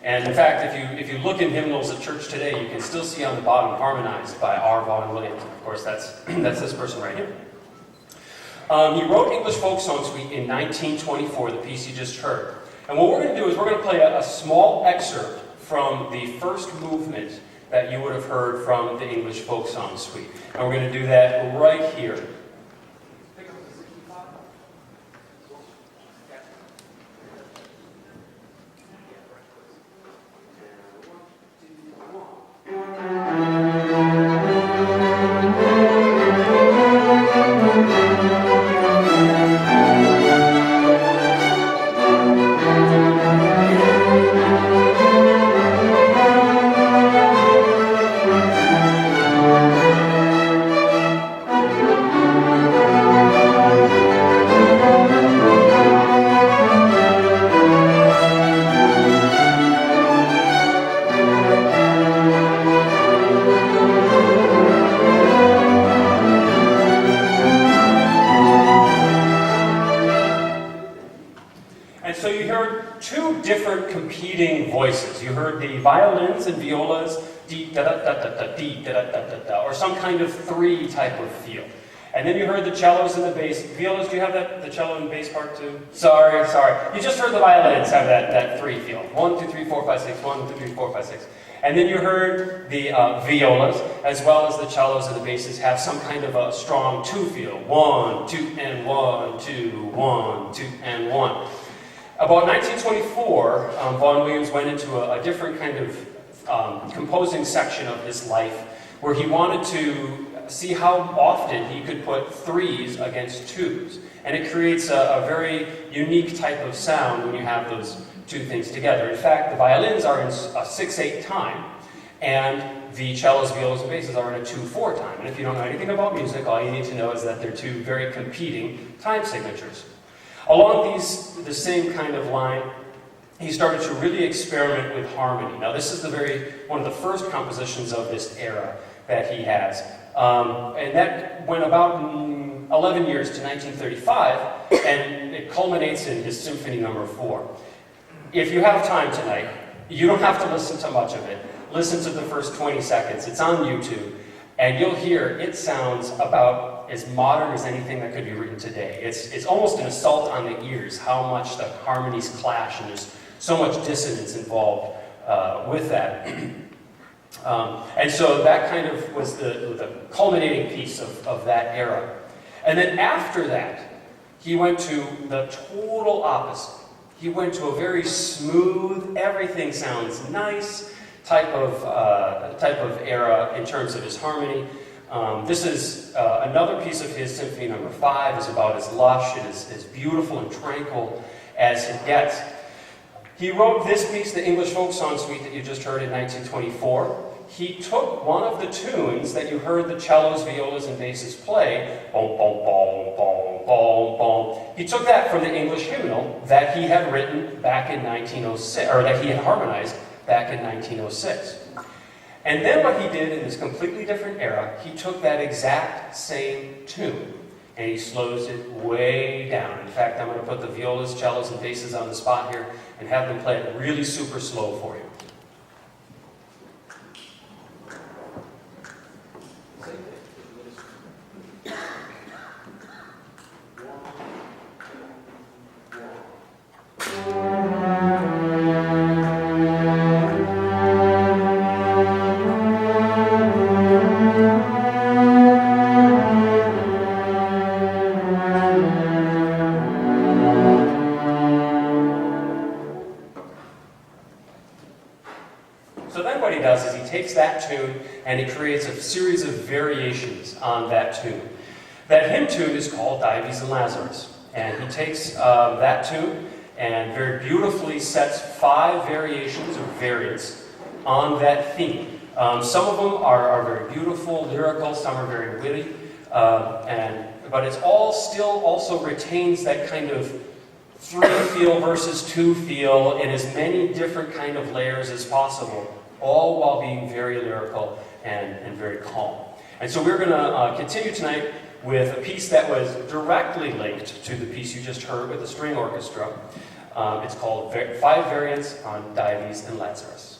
And in fact, if you look in hymnals at church today, you can still see on the bottom, harmonized by R. Vaughan Williams. Of course, that's this person right here. He wrote English Folk Song Suite in 1924, the piece you just heard. And what we're going to do is we're going to play a small excerpt from the first movement that you would have heard from the English Folk Song Suite. And we're going to do that right here. Voices. You heard the violins and violas, dee da da da da da dee da da da da da, or some kind of three type of feel. And then you heard the cellos and the bass. Violas, do you have that, the cello and bass part too? Sorry. You just heard the violins have that three feel. 1, 2, 3, 4, 5, 6. 1, 2, 3, 4, 5, 6. And then you heard the violas, as well as the cellos and the basses have some kind of a strong two feel. 1, 2, and 1, 2, 1, 2, and 1. About 1924, Vaughan Williams went into a different kind of composing section of his life where he wanted to see how often he could put threes against twos. And it creates a very unique type of sound when you have those two things together. In fact, the violins are in a 6/8 time, and the cellos, violas, and basses are in a 2/4 time. And if you don't know anything about music, all you need to know is that they're two very competing time signatures. Along the same kind of line, he started to really experiment with harmony. Now, this is one of the first compositions of this era that he has. And that went about 11 years to 1935, and it culminates in his Symphony No. 4. If you have time tonight, you don't have to listen to much of it. Listen to the first 20 seconds. It's on YouTube, and you'll hear it sounds about as modern as anything that could be written today. It's almost an assault on the ears, how much the harmonies clash, and there's so much dissonance involved with that. And so that kind of was the culminating piece of that era. And then after that, he went to the total opposite. He went to a very smooth, everything sounds nice type of era in terms of his harmony. This is another piece of his Symphony No. 5. Is about as lush and as beautiful and tranquil as it gets. He wrote this piece, the English Folk Song Suite that you just heard in 1924. He took one of the tunes that you heard the cellos, violas, and basses play, boom, boom, boom, boom, boom, boom. He took that from the English hymnal that he had written back in 1906, or that he had harmonized back in 1906. And then what he did in this completely different era, he took that exact same tune and he slows it way down. In fact, I'm going to put the violas, cellos, and basses on the spot here and have them play it really super slow for you. That tune, and he creates a series of variations on that tune. That hymn tune is called Dives and Lazarus, and he takes that tune and very beautifully sets 5 variations or variants on that theme. Some of them are very beautiful, lyrical, some are very witty, but it's all still also retains that kind of 3 feel versus 2 feel in as many different kind of layers as possible, all while being very lyrical and very calm. And so we're going to continue tonight with a piece that was directly linked to the piece you just heard with the string orchestra. It's called Five Variants on Dives and Lazarus.